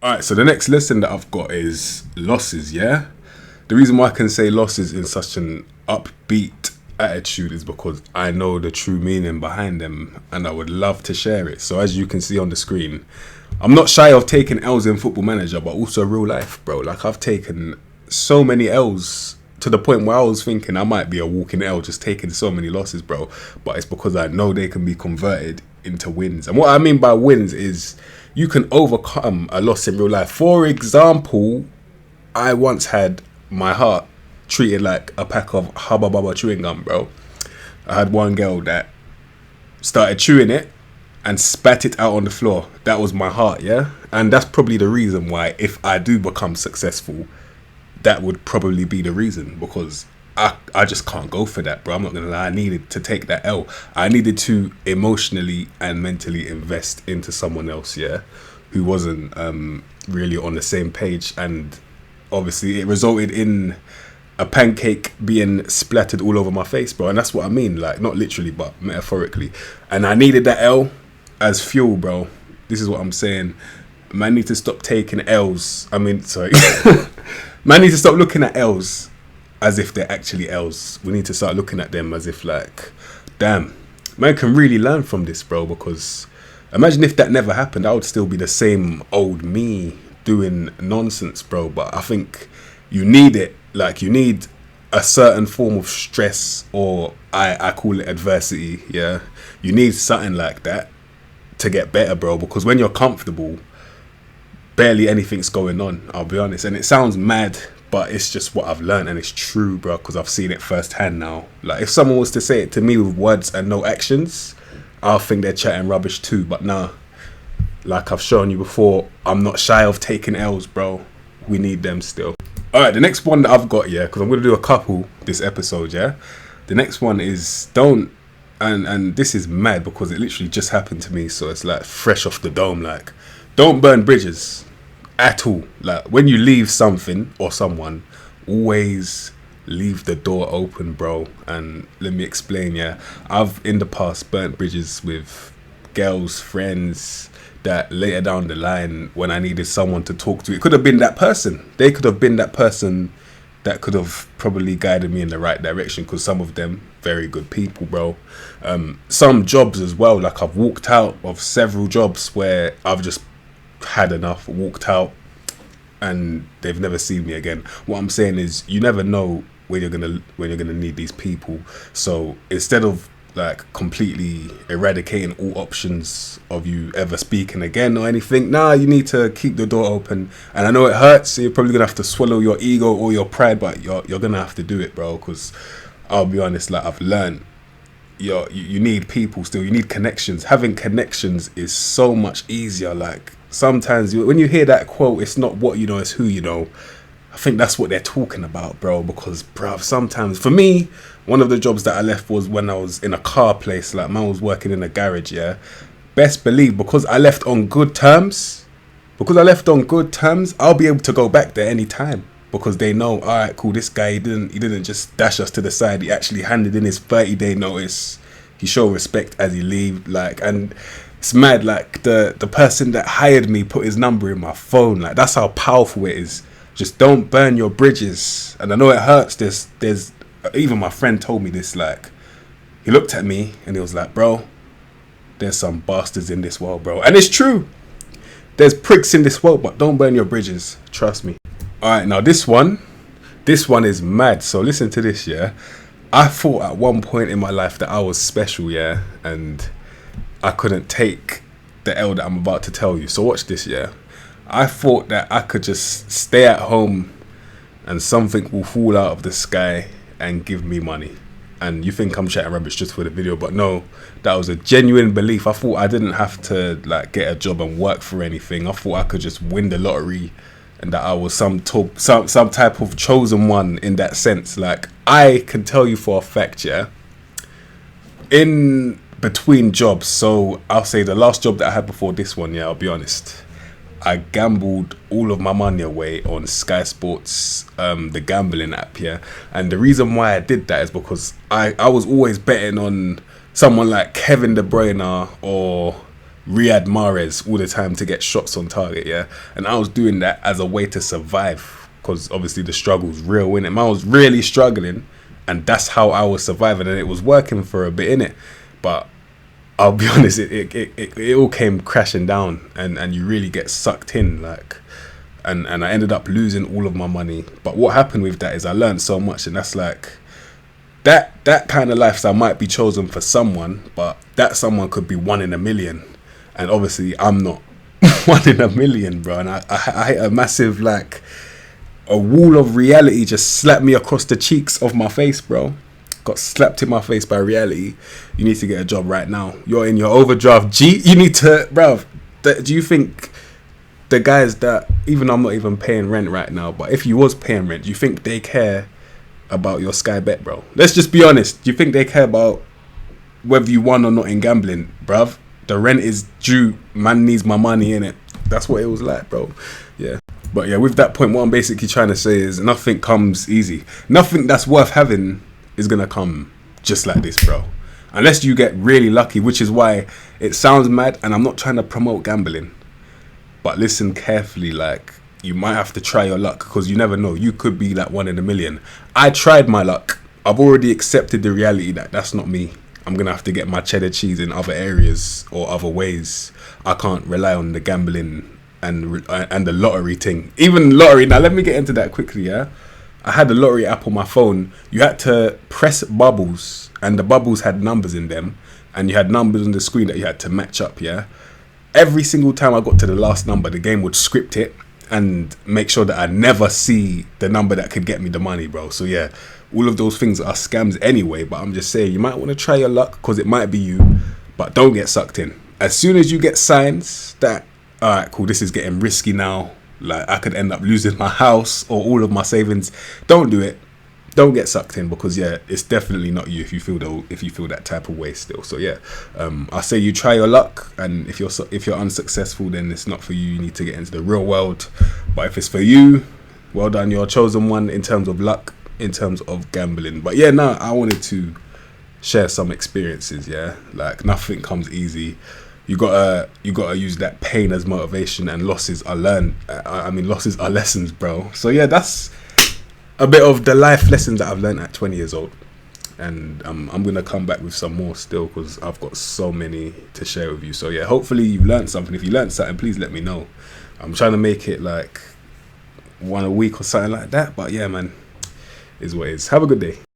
Alright, so the next lesson that I've got is losses, yeah? The reason why I can say losses in such an upbeat attitude is because I know the true meaning behind them and I would love to share it. So as you can see on the screen, I'm not shy of taking L's in Football Manager, but also real life, bro. Like, I've taken so many L's to the point where I was thinking I might be a walking L, just taking so many losses, bro. But it's because I know they can be converted into wins. And what I mean by wins is you can overcome a loss in real life. For example, I once had my heart treated like a pack of Hubba Bubba chewing gum, bro. I had one girl that started chewing it and spat it out on the floor. That was my heart, yeah? And that's probably the reason why, if I do become successful, that would probably be the reason, because I just can't go for that, bro. I'm not gonna lie. I needed to take that L. I needed to emotionally and mentally invest into someone else, yeah, who wasn't really on the same page. And obviously it resulted in a pancake being splattered all over my face, bro. And that's what I mean, like, not literally but metaphorically. And I needed that L as fuel, bro. This is what I'm saying. Man need to stop taking L's. Man need to stop looking at L's as if they're actually L's. We need to start looking at them as if, like, damn, man can really learn from this, bro. Because imagine if that never happened, I would still be the same old me doing nonsense, bro. But I think you need it. Like, you need a certain form of stress, or I call it adversity, yeah? You need something like that to get better, bro. Because when you're comfortable, barely anything's going on, I'll be honest. And it sounds mad, but it's just what I've learned, and it's true, bro, because I've seen it firsthand now. Like, if someone was to say it to me with words and no actions, I'll think they're chatting rubbish too. But nah, like I've shown you before, I'm not shy of taking L's, bro. We need them still. Alright, the next one that I've got, yeah, because I'm going to do a couple this episode, yeah? The next one is and this is mad because it literally just happened to me, so it's like fresh off the dome. Like, don't burn bridges at all. Like, when you leave something or someone, always leave the door open, bro. And let me explain, yeah? I've in the past burnt bridges with girls, friends, that later down the line, when I needed someone to talk to, it could have been that person. They could have been that person that could have probably guided me in the right direction, because some of them, very good people, bro. Some jobs as well, like, I've walked out of several jobs where I've just had enough, walked out, and they've never seen me again. What I'm saying is, you never know when you're gonna need these people. So instead of, like, completely eradicating all options of you ever speaking again or anything, nah, you need to keep the door open. And I know it hurts, so you're probably gonna have to swallow your ego or your pride, but you're gonna have to do it, bro. Because I'll be honest, like, I've learned, you need people still. You need connections. Having connections is so much easier. Like, sometimes when you hear that quote, it's not what you know, it's who you know. I think that's what they're talking about, bro. Because, bruv, sometimes, for me, one of the jobs that I left was when I was in a car place. Like, man was working in a garage, yeah? Best believe, because I left on good terms, I'll be able to go back there anytime. Because they know, alright, cool, this guy, he didn't just dash us to the side. He actually handed in his 30-day notice. He showed respect as he leave. Like, and it's mad, like, the person that hired me put his number in my phone. Like, that's how powerful it is. Just don't burn your bridges. And I know it hurts. There's even my friend told me this. Like, he looked at me and he was like, bro, there's some bastards in this world, bro. And it's true. There's pricks in this world, but don't burn your bridges. Trust me. Alright, now this one is mad. So listen to this, yeah? I thought at one point in my life that I was special, yeah? And I couldn't take the L that I'm about to tell you. So watch this, yeah? I thought that I could just stay at home and something will fall out of the sky and give me money. And you think I'm chatting rubbish just for the video, but no, that was a genuine belief. I thought I didn't have to, like, get a job and work for anything. I thought I could just win the lottery and that I was some type of chosen one in that sense. Like, I can tell you for a fact, yeah, in between jobs, so I'll say the last job that I had before this one, yeah, I'll be honest, I gambled all of my money away on Sky Sports, the gambling app, yeah. And the reason why I did that is because I was always betting on someone like Kevin De Bruyne or Riyad Mahrez all the time to get shots on target, yeah. And I was doing that as a way to survive, because obviously the struggle's real, innit? I was really struggling, and that's how I was surviving, and it was working for a bit, innit? But I'll be honest, it all came crashing down, and you really get sucked in, like, and I ended up losing all of my money. But what happened with that is I learned so much, and that's like, that kind of lifestyle might be chosen for someone, but that someone could be 1 in a million. And obviously I'm not 1 in a million, bro. And I hit a massive, like, a wall of reality just slapped me across the cheeks of my face, bro. Got slapped in my face by reality. You need to get a job right now. You're in your overdraft. You need to, bro. Do you think the guys that, even though I'm not even paying rent right now, but if you was paying rent, do you think they care about your Sky Bet, bro? Let's just be honest. Do you think they care about whether you won or not in gambling, bruv? The rent is due. Man needs my money, innit? That's what it was like, bro. Yeah. But yeah, with that point, what I'm basically trying to say is nothing comes easy. Nothing that's worth having is gonna come just like this, bro. Unless you get really lucky, which is why it sounds mad, and I'm not trying to promote gambling. But listen carefully, like, you might have to try your luck, because you never know. You could be like 1 in a million. I tried my luck. I've already accepted the reality that that's not me. I'm going to have to get my cheddar cheese in other areas or other ways. I can't rely on the gambling and the lottery thing. Even lottery. Now, let me get into that quickly, yeah? I had the lottery app on my phone. You had to press bubbles, and the bubbles had numbers in them. And you had numbers on the screen that you had to match up, yeah? Every single time I got to the last number, the game would script it and make sure that I never see the number that could get me the money, bro. So yeah, all of those things are scams anyway, but I'm just saying, you might want to try your luck, because it might be you, but don't get sucked in. As soon as you get signs that, alright, cool, this is getting risky now, like I could end up losing my house or all of my savings, don't do it. Don't get sucked in, because yeah, it's definitely not you if you feel that type of way still. So yeah, I say you try your luck, and if you're unsuccessful, then it's not for you. You need to get into the real world. But if it's for you, well done, you're a chosen one in terms of luck, in terms of gambling. But yeah, no, I wanted to share some experiences. Yeah, like, nothing comes easy. You gotta use that pain as motivation, and losses are learned. Losses are lessons, bro. So yeah, that's a bit of the life lessons that I've learned at 20 years old, and I'm gonna come back with some more still, because I've got so many to share with you. So yeah, hopefully you've learned something. If you learned something, please let me know. I'm trying to make it like 1 a week or something like that, but yeah, man, is what it is. Have a good day.